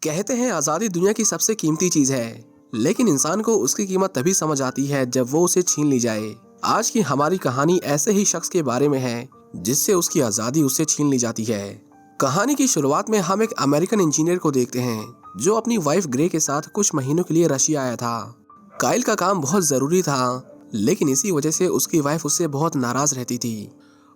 कहते हैं आज़ादी दुनिया की सबसे कीमती चीज है, लेकिन इंसान को उसकी कीमत तभी समझ आती है जब वो उसे छीन ली जाए। आज की हमारी कहानी ऐसे ही शख्स के बारे में है जिससे उसकी आज़ादी उससे छीन ली जाती है। कहानी की शुरुआत में हम एक अमेरिकन इंजीनियर को देखते हैं जो अपनी वाइफ ग्रे के साथ कुछ महीनों के लिए रशिया आया था। काइल का काम बहुत जरूरी था, लेकिन इसी वजह से उसकी वाइफ उससे बहुत नाराज रहती थी।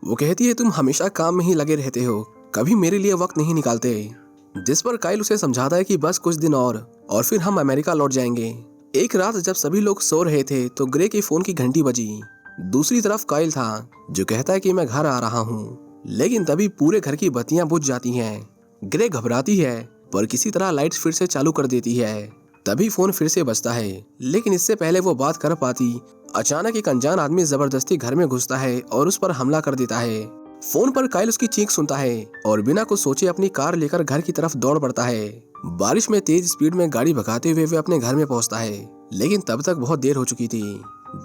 वो कहती है, तुम हमेशा काम में ही लगे रहते हो, कभी मेरे लिए वक्त नहीं निकालते। जिस पर काइल उसे समझाता है कि बस कुछ दिन और फिर हम अमेरिका लौट जाएंगे। एक रात जब सभी लोग सो रहे थे तो ग्रे की फोन की घंटी बजी। दूसरी तरफ काइल था जो कहता है कि मैं घर आ रहा हूँ, लेकिन तभी पूरे घर की बत्तियां बुझ जाती हैं। ग्रे घबराती है पर किसी तरह लाइट्स फिर से चालू कर देती है। तभी फोन फिर से बजता है, लेकिन इससे पहले वो बात कर पाती, अचानक एक अनजान आदमी जबरदस्ती घर में घुसता है और उस पर हमला कर देता है। फोन पर काइल उसकी चीख सुनता है और बिना कुछ सोचे अपनी कार लेकर घर की तरफ दौड़ पड़ता है। बारिश में तेज स्पीड में गाड़ी भगाते हुए वे अपने घर में पहुंचता है, लेकिन तब तक बहुत देर हो चुकी थी।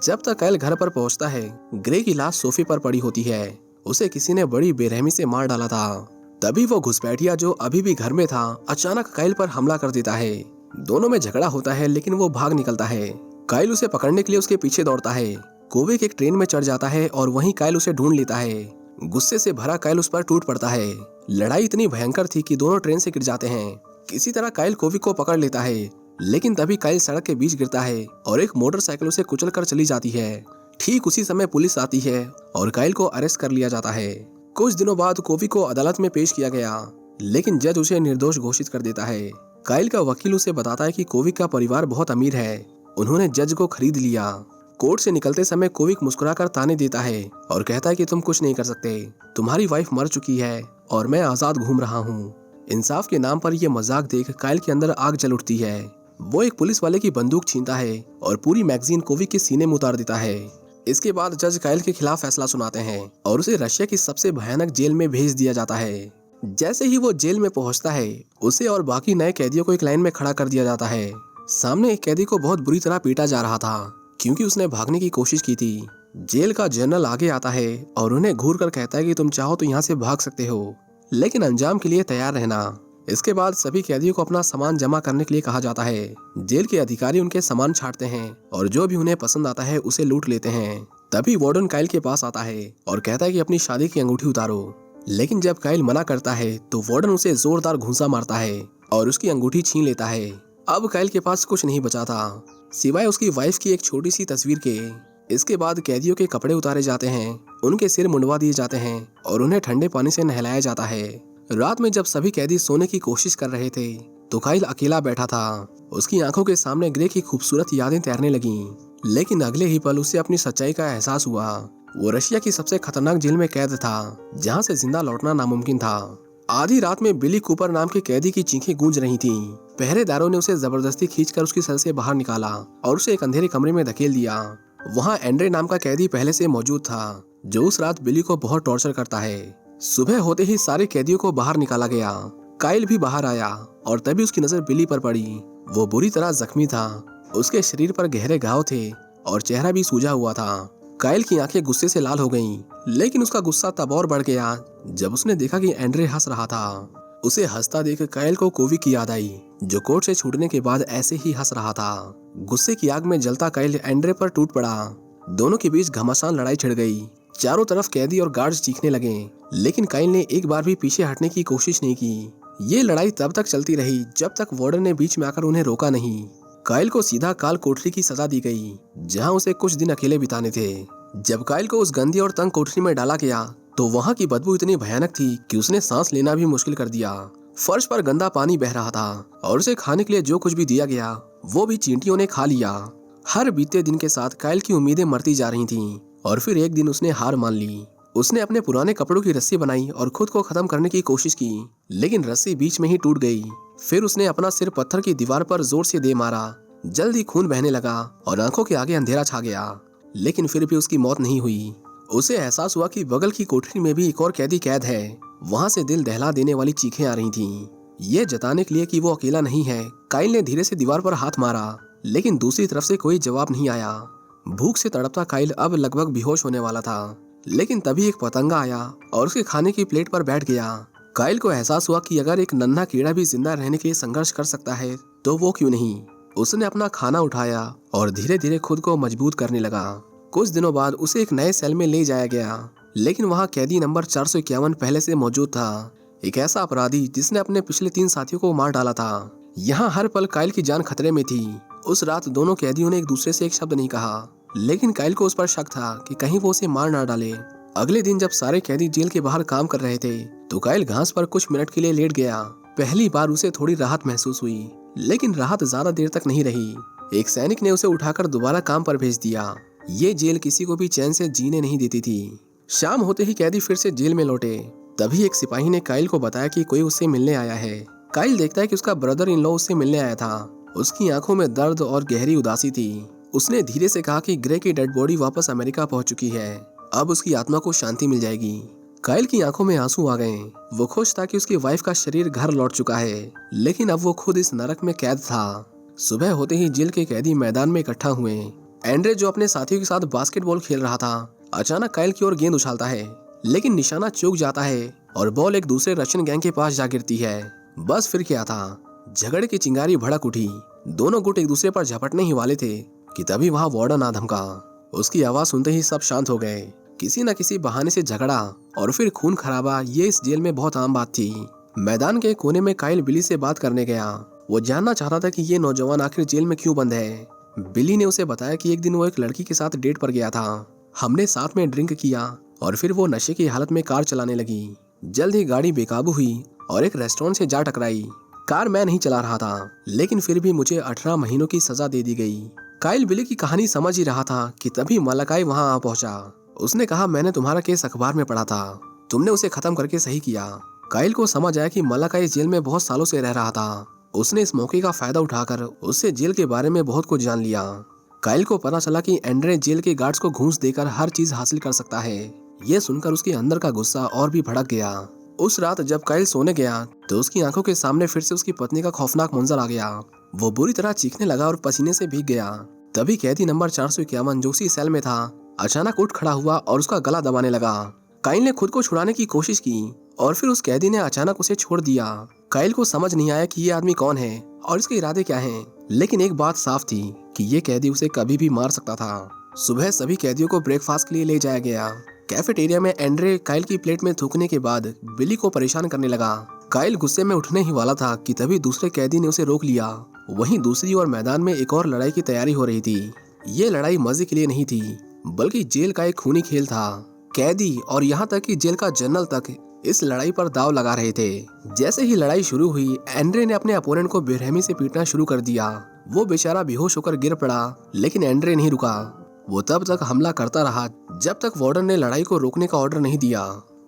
जब तक काइल घर पर पहुंचता है, ग्रे की लाश सोफे पर पड़ी होती है। उसे किसी ने बड़ी बेरहमी से मार डाला था। तभी वो घुसपैठिया जो अभी भी घर में था अचानक काइल पर हमला कर देता है। दोनों में झगड़ा होता है, लेकिन वो भाग निकलता है। काइल उसे पकड़ने के लिए उसके पीछे दौड़ता है। कोविक एक ट्रेन में चढ़ जाता है और वहीं काइल उसे ढूंढ लेता है। गुस्से से भरा काइल उस पर टूट पड़ता है। लड़ाई इतनी भयंकर थी कि दोनों ट्रेन से गिर जाते हैं। किसी तरह काइल कोविक को पकड़ लेता है, लेकिन तभी काइल सड़क के बीच गिरता है और एक मोटरसाइकिल उसे कुचल कर चली जाती है। ठीक उसी समय पुलिस आती है और काइल को अरेस्ट कर लिया जाता है। कुछ दिनों बाद कोविक को अदालत में पेश किया गया, लेकिन जज उसे निर्दोष घोषित कर देता है। काइल का वकील उसे बताता है कि कोविक का परिवार बहुत अमीर है, उन्होंने जज को खरीद लिया। कोर्ट से निकलते समय कोविक मुस्कुराकर ताने देता है और कहता है कि तुम कुछ नहीं कर सकते, तुम्हारी वाइफ मर चुकी है और मैं आजाद घूम रहा हूँ। इंसाफ के नाम पर यह मजाक देख काइल के अंदर आग जल उठती है। वो एक पुलिस वाले की बंदूक छीनता है और पूरी मैगजीन कोविक के सीने में उतार देता है। इसके बाद जज काइल के खिलाफ फैसला सुनाते हैं और उसे रशिया की सबसे भयानक जेल में भेज दिया जाता है। जैसे ही वो जेल में पहुंचता है, उसे और बाकी नए कैदियों को एक लाइन में खड़ा कर दिया जाता है। सामने एक कैदी को बहुत बुरी तरह पीटा जा रहा था क्योंकि उसने भागने की कोशिश की थी। जेल का जनरल आगे आता है और उन्हें घूर कर कहता है कि तुम चाहो तो यहाँ से भाग सकते हो, लेकिन अंजाम के लिए तैयार रहना। इसके बाद सभी कैदियों को अपना सामान जमा करने के लिए कहा जाता है। जेल के अधिकारी उनके सामान छांटते हैं और जो भी उन्हें पसंद आता है उसे लूट लेते हैं। तभी वार्डन काइल के पास आता है और कहता है कि अपनी शादी की अंगूठी उतारो, लेकिन जब काइल मना करता है तो वार्डन उसे जोरदार घूंसा मारता है और उसकी अंगूठी छीन लेता है। अब काइल के पास कुछ नहीं बचा था सिवाय उसकी वाइफ की एक छोटी सी तस्वीर के। इसके बाद कैदियों के कपड़े उतारे जाते हैं, उनके सिर मुंडवा दिए जाते हैं और उन्हें ठंडे पानी से नहलाया जाता है। रात में जब सभी कैदी सोने की कोशिश कर रहे थे तो काइल अकेला बैठा था। उसकी आंखों के सामने ग्रे की खूबसूरत यादें तैरने लगीं, लेकिन अगले ही पल उसे अपनी सच्चाई का एहसास हुआ। वो रशिया की सबसे खतरनाक जेल में कैद था, जहाँ से जिंदा लौटना नामुमकिन था। आधी रात में बिली कूपर नाम के कैदी की चीखें गूंज रही थीं। पहरेदारों ने उसे जबरदस्ती खींचकर उसकी सेल से बाहर निकाला और उसे एक अंधेरे कमरे में धकेल दिया। वहाँ एंड्रे नाम का कैदी पहले से मौजूद था, जो उस रात बिली को बहुत टॉर्चर करता है। सुबह होते ही सारे कैदियों को बाहर निकाला गया। काइल भी बाहर आया और तभी उसकी नजर बिली पर पड़ी। वो बुरी तरह जख्मी था, उसके शरीर पर गहरे घाव थे और चेहरा भी सूजा हुआ था। काइल की आंखें गुस्से से लाल हो गईं, लेकिन उसका गुस्सा तब और बढ़ गया जब उसने देखा कि एंड्रे हंस रहा था। उसे हंसता देख काइल को कोविक की याद आई, जो कोर्ट से छूटने के बाद ऐसे ही हंस रहा था। गुस्से की आग में जलता काइल एंड्रे पर टूट पड़ा। दोनों के बीच घमासान लड़ाई छिड़ गई। चारों तरफ कैदी और गार्ड्स चीखने लगे, लेकिन काइल ने एक बार भी पीछे हटने की कोशिश नहीं की। ये लड़ाई तब तक चलती रही जब तक वार्डन ने बीच में आकर उन्हें रोका नहीं। काइल को सीधा काल कोठरी की सजा दी गई, जहां उसे कुछ दिन अकेले बिताने थे। जब काइल को उस गंदी और तंग कोठरी में डाला गया तो वहां की बदबू इतनी भयानक थी कि उसने सांस लेना भी मुश्किल कर दिया। फर्श पर गंदा पानी बह रहा था और उसे खाने के लिए जो कुछ भी दिया गया वो भी चींटियों ने खा लिया। हर बीते दिन के साथ काइल की उम्मीदें मरती जा रही थीं और फिर एक दिन उसने हार मान ली। उसने अपने पुराने कपड़ों की रस्सी बनाई और खुद को खत्म करने की कोशिश की, लेकिन रस्सी बीच में ही टूट गई। फिर उसने अपना सिर पत्थर की दीवार पर जोर से दे मारा। जल्दी खून बहने लगा और आंखों के आगे अंधेरा छा गया, लेकिन फिर भी उसकी मौत नहीं हुई। उसे एहसास हुआ कि बगल की कोठरी में भी एक और कैदी कैद है। वहां से दिल दहला देने वाली चीखें आ रही थीं। ये जताने के लिए कि वो अकेला नहीं है, काइल ने धीरे से दीवार पर हाथ मारा, लेकिन दूसरी तरफ से कोई जवाब नहीं आया। भूख से तड़पता काइल अब लगभग बेहोश होने वाला था, लेकिन तभी एक पतंगा आया और उसके खाने की प्लेट पर बैठ गया। काइल को एहसास हुआ कि अगर एक नन्हा कीड़ा भी जिंदा रहने के लिए संघर्ष कर सकता है तो वो क्यों नहीं। उसने अपना खाना उठाया और धीरे धीरे खुद को मजबूत करने लगा। कुछ दिनों बाद उसे एक नए सेल में ले जाया गया, लेकिन वहाँ कैदी नंबर 451 पहले से मौजूद था। एक ऐसा अपराधी जिसने अपने पिछले 3 साथियों को मार डाला था। यहाँ हर पल काइल की जान खतरे में थी। उस रात दोनों कैदियों ने एक दूसरे से एक शब्द नहीं कहा, लेकिन काइल को उस पर शक था कि कहीं वो उसे मार ना डाले। अगले दिन जब सारे कैदी जेल के बाहर काम कर रहे थे तो काइल घास पर कुछ मिनट के लिए लेट गया। पहली बार उसे थोड़ी राहत महसूस हुई, लेकिन राहत ज्यादा देर तक नहीं रही। एक सैनिक ने उसे उठाकर दोबारा काम पर भेज दिया। ये जेल किसी को भी चैन से जीने नहीं देती थी। शाम होते ही कैदी फिर से जेल में लौटे। तभी एक सिपाही ने काइल को बताया कि कोई उससे मिलने आया है। काइल देखता है कि उसका ब्रदर इन लॉ उससे मिलने आया था। उसकी आंखों में दर्द और गहरी उदासी थी। उसने धीरे से कहा कि ग्रे की डेड बॉडी वापस अमेरिका पहुंच चुकी है, अब उसकी आत्मा को शांति मिल जाएगी। काइल की आंखों में आंसू आ गए। वो खुश था कि उसकी वाइफ का शरीर घर लौट चुका है, लेकिन अब वो खुद इस नरक में कैद था। सुबह होते ही जेल के कैदी मैदान में इकट्ठा हुए। एंड्रे जो अपने साथियों के साथ बास्केटबॉल खेल रहा था, अचानक काइल की ओर गेंद उछालता है, लेकिन निशाना चूक जाता है और बॉल एक दूसरे रशियन गैंग के पास जा गिरती है। बस फिर क्या था, झगड़े की चिंगारी भड़क उठी। दोनों गुट एक दूसरे पर झपटने ही वाले थे कि तभी वहां वार्डन आ धमका। उसकी आवाज सुनते ही सब शांत हो गए। किसी न किसी बहाने से झगड़ा और फिर खून खराबा, ये इस जेल में बहुत आम बात थी। मैदान के कोने में काइल बिली से बात करने गया। वो जानना चाहता था कि ये नौजवान आखिर जेल में क्यों बंद है। बिली ने उसे बताया कि एक दिन वो एक लड़की के साथ डेट पर गया था। हमने साथ में ड्रिंक किया और फिर वो नशे की हालत में कार चलाने लगी। जल्द ही गाड़ी बेकाबू हुई और एक रेस्टोरेंट से जा टकराई। कार मैं नहीं चला रहा था, लेकिन फिर भी मुझे 18 महीनों की सजा दे दी गई। काइल बिली की कहानी समझ ही रहा था कि तभी मलाकाई वहां आ पहुंचा। उसने कहा, मैंने तुम्हारा केस अखबार में पढ़ा था, तुमने उसे खत्म करके सही किया। काइल को समझ आया कि मलाकाई जेल में बहुत सालों से रह रहा था। उसने इस मौके का फायदा उठाकर उससे जेल के बारे में बहुत कुछ जान लिया। काइल को पता चला कि एंड्रे जेल के गार्ड्स को घूस देकर हर चीज हासिल कर सकता है। ये सुनकर उसके अंदर का गुस्सा और भी भड़क गया। उस रात जब काइल सोने गया तो उसकी आंखों के सामने फिर से उसकी पत्नी का खौफनाक मंजर आ गया। वो बुरी तरह चीखने लगा और पसीने से भीग गया। तभी कैदी नंबर 451 जो उसी सेल में था, अचानक उठ खड़ा हुआ और उसका गला दबाने लगा। काइल ने खुद को छुड़ाने की कोशिश की और फिर उस कैदी ने अचानक उसे छोड़ दिया। काइल को समझ नहीं आया कि ये आदमी कौन है और इसके इरादे क्या हैं, लेकिन एक बात साफ थी कि ये कैदी उसे कभी भी मार सकता था। सुबह सभी कैदियों को ब्रेकफास्ट के लिए ले जाया गया। कैफेटेरिया में एंड्रे काइल की प्लेट में थूकने के बाद बिली को परेशान करने लगा। काइल गुस्से में उठने ही वाला था कि तभी दूसरे कैदी ने उसे रोक लिया। वहीं दूसरी ओर मैदान में एक और लड़ाई की तैयारी हो रही थी। ये लड़ाई मजे के लिए नहीं थी, बल्कि जेल का एक खूनी खेल था। कैदी और यहाँ तक कि जेल का जनरल तक इस लड़ाई पर दाव लगा रहे थे। जैसे ही लड़ाई शुरू हुई, एंड्रे ने अपने अपोनेंट को बेरहमी से पीटना शुरू कर दिया। वो बेचारा बेहोश होकर गिर पड़ा, लेकिन एंड्रे नहीं रुका। वो तब तक हमला करता रहा जब तक वार्डन ने लड़ाई को रोकने का ऑर्डर नहीं दिया।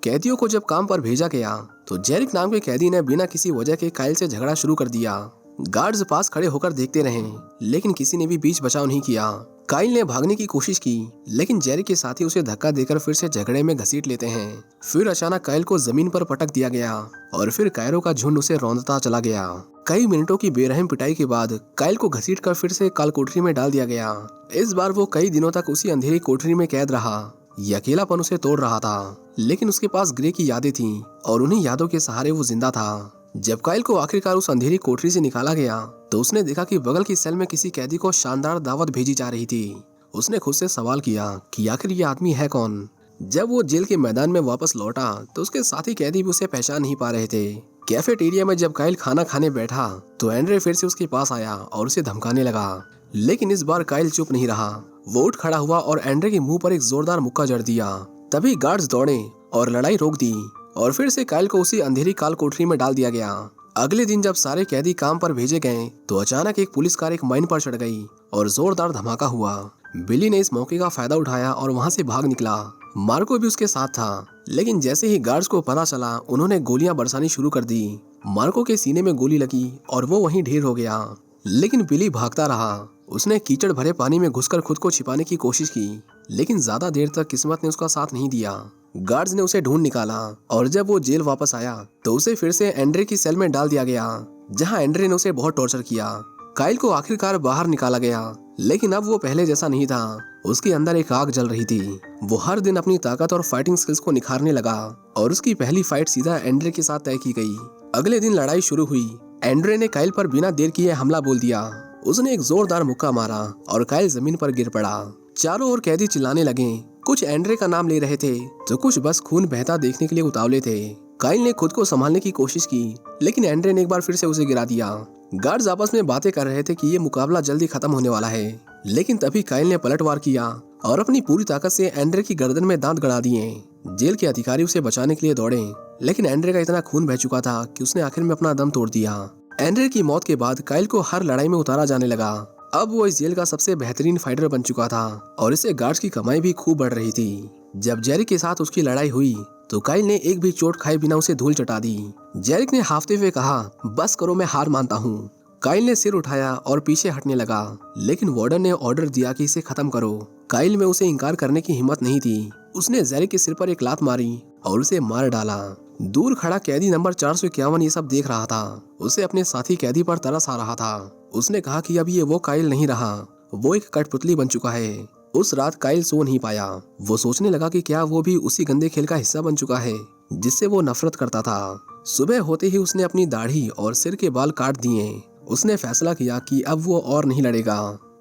कैदियों को जब काम पर भेजा गया तो जेरिक नाम के कैदी ने बिना किसी वजह के काइल से झगड़ा शुरू कर दिया। गार्ड्स पास खड़े होकर देखते रहे, लेकिन किसी ने भी बीच बचाव नहीं किया। काइल ने भागने की कोशिश की, लेकिन जेरिक के साथी उसे धक्का देकर फिर से झगड़े में घसीट लेते हैं। फिर अचानक काइल को जमीन पर पटक दिया गया और फिर कायरों का झुंड उसे रौंदता चला गया। कई मिनटों की बेरहम पिटाई के बाद काइल को घसीटकर फिर से काल कोठरी में डाल दिया गया। इस बार वो कई दिनों तक उसी अंधेरी कोठरी में कैद रहा। ये अकेलापन उसे तोड़ रहा था, लेकिन उसके पास ग्रे की यादें थीं और उन्हीं यादों के सहारे वो जिंदा था। जब काइल को आखिरकार उस अंधेरी कोठरी से निकाला गया तो उसने देखा कि बगल की सेल में किसी कैदी को शानदार दावत भेजी जा रही थी। उसने खुद से सवाल किया कि आखिर ये आदमी है कौन। जब वो जेल के मैदान में वापस लौटा तो उसके साथी कैदी भी उसे पहचान नहीं पा रहे थे। कैफेटेरिया में जब काइल खाना खाने बैठा तो एंड्रे फिर से उसके पास आया और उसे धमकाने लगा, लेकिन इस बार काइल चुप नहीं रहा। वो उठ खड़ा हुआ और एंड्रे के मुंह पर एक जोरदार मुक्का जड़ दिया। तभी गार्ड्स दौड़े और लड़ाई रोक दी और फिर से काइल को उसी अंधेरी काल कोठरी में डाल दिया गया। अगले दिन जब सारे कैदी काम पर भेजे गए तो अचानक एक पुलिस कार एक माइन पर चढ़ गई और जोरदार धमाका हुआ। बिली ने इस मौके का फायदा उठाया और वहां से भाग निकला। मार्को भी उसके साथ था, लेकिन जैसे ही गार्ड्स को पता चला उन्होंने गोलियां बरसानी शुरू कर दी। मार्को के सीने में गोली लगी और वो वहीं ढेर हो गया, लेकिन बिली भागता रहा। उसने कीचड़ भरे पानी में घुसकर खुद को छिपाने की कोशिश की, लेकिन ज्यादा देर तक किस्मत ने उसका साथ नहीं दिया। गार्ड्स ने उसे ढूंढ निकाला और जब वो जेल वापस आया तो उसे फिर से एंड्रे की सेल में डाल दिया गया, जहां एंड्रे ने उसे बहुत टॉर्चर किया। काइल को आखिरकार बाहर निकाला गया, लेकिन अब वो पहले जैसा नहीं था। उसके अंदर एक आग जल रही थी। वो हर दिन अपनी ताकत और फाइटिंग स्किल्स को निखारने लगा और उसकी पहली फाइट सीधा एंड्रे के साथ तय की गई। अगले दिन लड़ाई शुरू हुई। एंड्रे ने काइल पर बिना देर किए हमला बोल दिया। उसने एक जोरदार मुक्का मारा और काइल जमीन पर गिर पड़ा। चारों ओर कैदी चिल्लाने लगे। कुछ एंड्रे का नाम ले रहे थे तो कुछ बस खून बहता देखने के लिए उतावले थे। काइल ने खुद को संभालने की कोशिश की, लेकिन एंड्रे ने एक बार फिर से उसे गिरा दिया। गार्ड्स आपस में बातें कर रहे थे कि ये मुकाबला जल्दी खत्म होने वाला है, लेकिन तभी काइल ने पलटवार किया और अपनी पूरी ताकत से एंड्रे की गर्दन में दांत गड़ा दिए। जेल के अधिकारी उसे बचाने के लिए दौड़े, लेकिन एंड्रे का इतना खून बह चुका था कि उसने आखिर में अपना दम तोड़ दिया। एंड्रे की मौत के बाद काइल को हर लड़ाई में उतारा जाने लगा। अब वो इस जेल का सबसे बेहतरीन फाइटर बन चुका था और इससे गार्ड्स की कमाई भी खूब बढ़ रही थी। जब जेरिक के साथ उसकी लड़ाई हुई तो काइल ने एक भी चोट खाए बिना उसे धूल चटा दी। जेरिक ने हाफते हुए कहा, बस करो, मैं हार मानता हूँ। काइल ने सिर उठाया और पीछे हटने लगा, लेकिन वार्डन ने ऑर्डर दिया कि इसे खत्म करो। काइल में उसे इनकार करने की हिम्मत नहीं थी। उसने जेरिक के सिर पर एक लात मारी और उसे मार डाला। दूर खड़ा कैदी नंबर 451 ये सब देख रहा था। उसे अपने साथी कैदी पर तरस आ रहा था। उसने कहा कि अब ये वो काइल नहीं रहा, वो एक कठपुतली बन चुका है। उस रात काइल सो नहीं पाया। वो सोचने लगा कि क्या वो भी उसी गंदे खेल का हिस्सा बन चुका है जिससे वो नफरत करता था। सुबह होते ही उसने अपनी दाढ़ी और सिर के बाल काट दिए। उसने फैसला किया कि अब वो और नहीं लड़ेगा।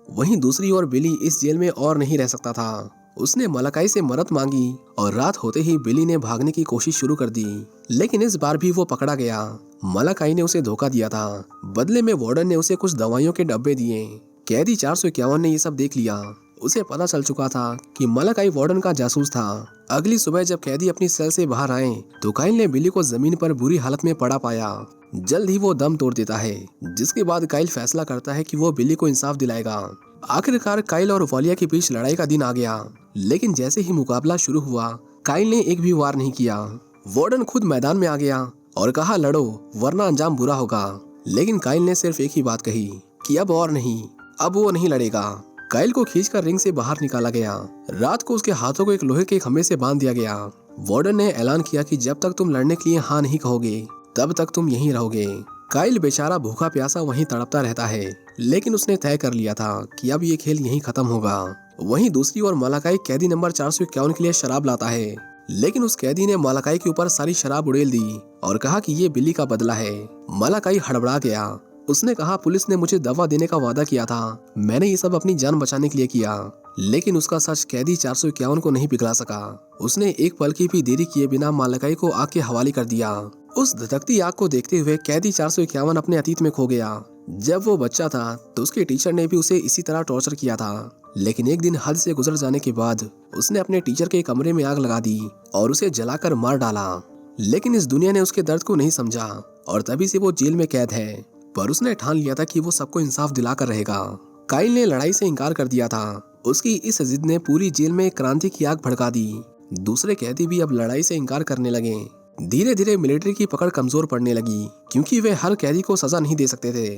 वहीं दूसरी ओर बिली इस जेल में और नहीं रह सकता था। उसने मलाकाई से मदद मांगी और रात होते ही बिली ने भागने की कोशिश शुरू कर दी, लेकिन इस बार भी वो पकड़ा गया। मलाकाई ने उसे धोखा दिया था। बदले में वार्डन ने उसे कुछ दवाइयों के डब्बे दिए। कैदी 451 ने ये सब देख लिया। उसे पता चल चुका था कि मलाकाई वार्डन का जासूस था। अगली सुबह जब कैदी अपनी सेल से बाहर आए तो काइल ने बिली को जमीन पर बुरी हालत में पड़ा पाया। जल्द ही वो दम तोड़ देता है, जिसके बाद काइल फैसला करता है कि वो बिली को इंसाफ दिलाएगा। आखिरकार काइल और वालिया के बीच लड़ाई का दिन आ गया, लेकिन जैसे ही मुकाबला शुरू हुआ काइल ने एक भी वार नहीं किया। वार्डन खुद मैदान में आ गया और कहा, लड़ो वरना अंजाम बुरा होगा। लेकिन काइल ने सिर्फ एक ही बात कही कि अब और नहीं, अब वो नहीं लड़ेगा। काइल को खींचकर रिंग से बाहर निकाला गया। रात को उसके हाथों को एक लोहे के खंभे से बांध दिया गया। वार्डन ने ऐलान किया कि जब तक तुम लड़ने के लिए हाँ नहीं कहोगे तब तक तुम यहीं रहोगे। काइल बेचारा भूखा प्यासा वहीं तड़पता रहता है, लेकिन उसने तय कर लिया था कि अब ये खेल यहीं खत्म होगा। वहीं दूसरी ओर मलाकाई कैदी नंबर 451 के लिए शराब लाता है, लेकिन उस कैदी ने मलाकाई के ऊपर सारी शराब उड़ेल दी और कहा कि ये बिल्ली का बदला है। मलाकाई हड़बड़ा गया। उसने कहा, पुलिस ने मुझे दवा देने का वादा किया था, मैंने ये सब अपनी जान बचाने के लिए किया। लेकिन उसका सच कैदी 451 को नहीं पिघला सका। उसने एक पल की भी देरी किए बिना मलाकाई को आग के हवाले कर दिया। उस धधकती आग को देखते हुए कैदी 451 अपने अतीत में खो गया। जब वो बच्चा था तो उसके टीचर ने भी उसे इसी तरह टॉर्चर किया था, लेकिन एक दिन हद से गुजर जाने के बाद उसने अपने टीचर के कमरे में आग लगा दी और उसे जलाकर मार डाला। लेकिन इस दुनिया ने उसके दर्द को नहीं समझा और तभी से वो जेल में कैद है। पर उसने ठान लिया था कि वो सबको इंसाफ दिलाकर रहेगा। काइल ने लड़ाई से इनकार कर दिया था। उसकी इस जिद ने पूरी जेल में क्रांति की आग भड़का दी। दूसरे कैदी भी अब लड़ाई से इनकार करने लगे। धीरे धीरे मिलिट्री की पकड़ कमजोर पड़ने लगी, क्योंकि वे हर कैदी को सजा नहीं दे सकते थे।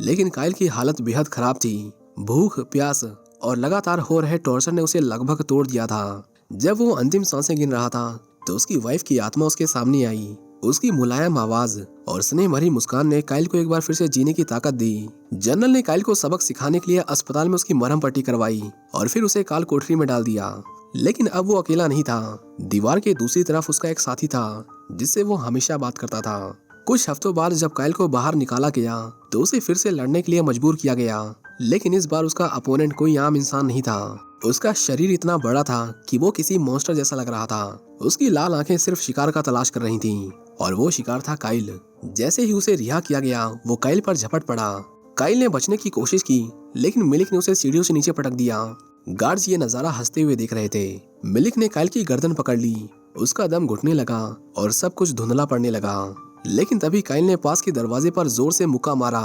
लेकिन काइल की हालत बेहद खराब थी। भूख, प्यास और लगातार हो रहे टॉर्चर ने उसे लगभग तोड़ दिया था। जब वो अंतिम सांसें गिन रहा था तो उसकी वाइफ की आत्मा उसके सामने आई। उसकी मुलायम आवाज और स्नेह भरी मुस्कान ने काइल को एक बार फिर से जीने की ताकत दी। जनरल ने काइल को सबक सिखाने के लिए अस्पताल में उसकी मरहम पट्टी करवाई और फिर उसे काल कोठरी में डाल दिया। लेकिन अब वो अकेला नहीं था। दीवार के दूसरी तरफ उसका एक साथी था जिससे वो हमेशा बात करता था। कुछ हफ्तों बाद जब काइल को बाहर निकाला गया तो उसे फिर से लड़ने के लिए मजबूर किया गया, लेकिन इस बार उसका अपोनेंट कोई आम इंसान नहीं था। उसका शरीर इतना बड़ा था कि वो किसी मॉन्स्टर जैसा लग रहा था। उसकी लाल आंखें सिर्फ शिकार का तलाश कर रही थीं और वो शिकार था काइल। जैसे ही उसे रिहा किया गया वो काइल पर झपट पड़ा। काइल ने बचने की कोशिश की, लेकिन मिलिक ने उसे सीढ़ियों से नीचे पटक दिया। गार्ड्स ये नजारा हंसते हुए देख रहे थे। मिलिक ने काइल की गर्दन पकड़ ली। उसका दम घुटने लगा और सब कुछ धुंधला पड़ने लगा। लेकिन तभी काइल ने पास के दरवाजे पर जोर से मुक्का मारा।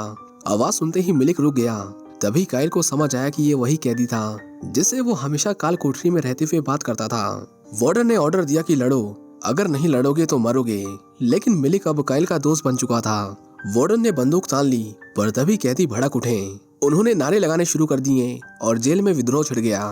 आवाज सुनते ही मिलिक रुक गया। तभी काइल को समझ आया कि ये वही कैदी था जिससे वो हमेशा काल कोठरी में रहते हुए बात करता था। वार्डन ने ऑर्डर दिया कि लड़ो, अगर नहीं लड़ोगे तो मरोगे। लेकिन मिलिक अब काइल का दोस्त बन चुका था। वार्डन ने बंदूक तान ली, पर तभी कैदी भड़क उठे। उन्होंने नारे लगाने शुरू कर दिए और जेल में विद्रोह छिड़ गया।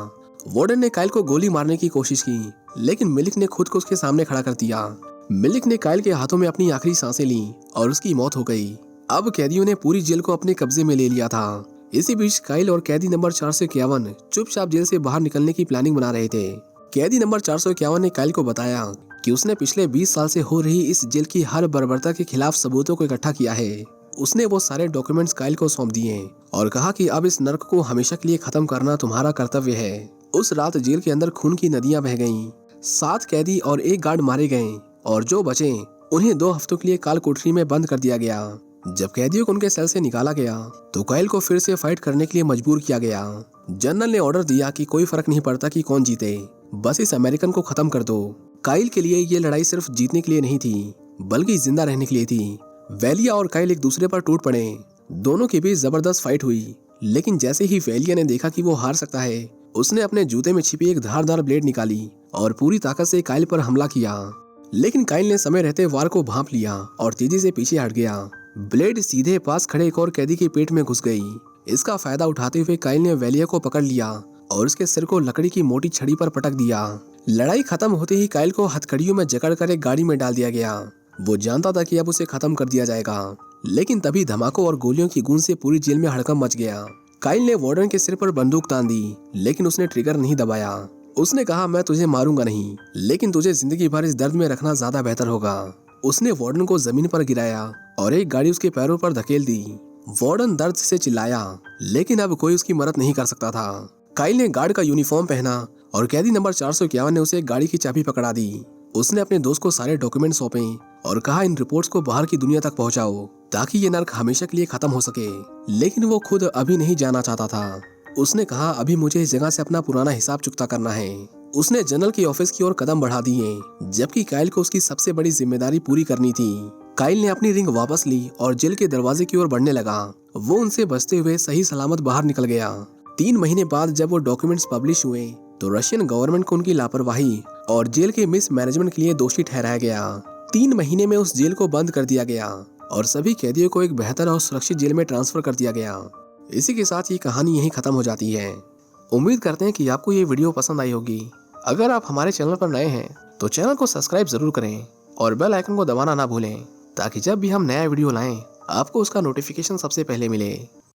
वार्डन ने काइल को गोली मारने की कोशिश की, लेकिन मिलिक ने खुद को उसके सामने खड़ा कर दिया। मिलिक ने काइल के हाथों में अपनी आखिरी सांसें ली और उसकी मौत हो गई। अब कैदियों ने पूरी जेल को अपने कब्जे में ले लिया था। इसी बीच काइल और कैदी नंबर 451 चुपचाप जेल से बाहर निकलने की प्लानिंग बना रहे थे। कैदी नंबर 451 ने काइल को बताया कि उसने पिछले 20 साल से हो रही इस जेल की हर बर्बरता के खिलाफ सबूतों को इकट्ठा किया है। उसने वो सारे डॉक्यूमेंट्स काइल को सौंप दिए और कहा कि अब इस नर्क को हमेशा के लिए खत्म करना तुम्हारा कर्तव्य है। उस रात जेल के अंदर खून की नदियां बह गईं। 7 कैदी और 1 गार्ड मारे गए और जो बचे उन्हें 2 हफ्तों के लिए काल कोठरी में बंद कर दिया गया। जब कैदियों को उनके सेल से निकाला गया तो काइल को फिर से फाइट करने के लिए मजबूर किया गया। जनरल ने ऑर्डर दिया कि कोई फर्क नहीं पड़ता कि कौन जीते, बस इस अमेरिकन को खत्म कर दो। काइल के लिए ये लड़ाई सिर्फ जीतने के लिए नहीं थी, बल्कि जिंदा रहने के लिए थी। वेलिया और काइल एक दूसरे पर टूट पड़े। दोनों के बीच जबरदस्त फाइट हुई, लेकिन जैसे ही वेलिया ने देखा कि वो हार सकता है, उसने अपने जूते में छिपी एक धारदार ब्लेड निकाली और पूरी ताकत से काइल पर हमला किया। लेकिन काइल ने समय रहते वार को भांप लिया और तेजी से पीछे हट गया। ब्लेड सीधे पास खड़े एक और कैदी के पेट में घुस गई। इसका फायदा उठाते हुए काइल ने वेलिया को पकड़ लिया और उसके सिर को लकड़ी की मोटी छड़ी पर पटक दिया। लड़ाई खत्म होते ही काइल को हथकड़ियों में जकड़कर एक गाड़ी में डाल दिया गया। वो जानता था कि अब उसे खत्म कर दिया जाएगा, लेकिन तभी धमाकों और गोलियों की गूंज से पूरी जेल में हड़कंप मच गया। काइल ने वार्डन के सिर पर बंदूक तान दी, लेकिन उसने ट्रिगर नहीं दबाया। उसने कहा, मैं तुझे मारूंगा नहीं, लेकिन तुझे जिंदगी भर इस दर्द में रखना ज्यादा बेहतर होगा। उसने वार्डन को जमीन पर गिराया और एक गाड़ी उसके पैरों पर धकेल दी। वार्डन दर्द से चिल्लाया, लेकिन अब कोई उसकी मदद नहीं कर सकता था। काइल ने गार्ड का यूनिफॉर्म पहना और कैदी नंबर 451 ने उसे गाड़ी की चाबी पकड़ा दी। उसने अपने दोस्त को सारे डॉक्यूमेंट सौंपे और कहा, इन रिपोर्ट्स को बाहर की दुनिया तक पहुंचाओ ताकि ये नर्क हमेशा के लिए खत्म हो सके। लेकिन वो खुद अभी नहीं जाना चाहता था। उसने कहा, अभी मुझे इस जगह से अपना पुराना हिसाब चुकता करना है। उसने जनरल की ऑफिस की ओर कदम बढ़ा दिए, जबकि काइल को उसकी सबसे बड़ी जिम्मेदारी पूरी करनी थी। काइल ने अपनी रिंग वापस ली और जेल के दरवाजे की ओर बढ़ने लगा। वो उनसे बचते हुए सही सलामत बाहर निकल गया। 3 महीने बाद जब वो डॉक्यूमेंट्स पब्लिश हुए तो रशियन गवर्नमेंट को उनकी लापरवाही और जेल के मिस मैनेजमेंट के लिए दोषी ठहराया गया। 3 महीने में उस जेल को बंद कर दिया गया और सभी कैदियों को एक बेहतर और सुरक्षित जेल में ट्रांसफर कर दिया गया। इसी के साथ ये कहानी यहीं खत्म हो जाती है। उम्मीद करते हैं कि आपको ये वीडियो पसंद आई होगी। अगर आप हमारे चैनल पर नए हैं तो चैनल को सब्सक्राइब जरूर करें और बेल आइकन को दबाना ना भूलें, ताकि जब भी हम नया वीडियो लाएं आपको उसका नोटिफिकेशन सबसे पहले मिले।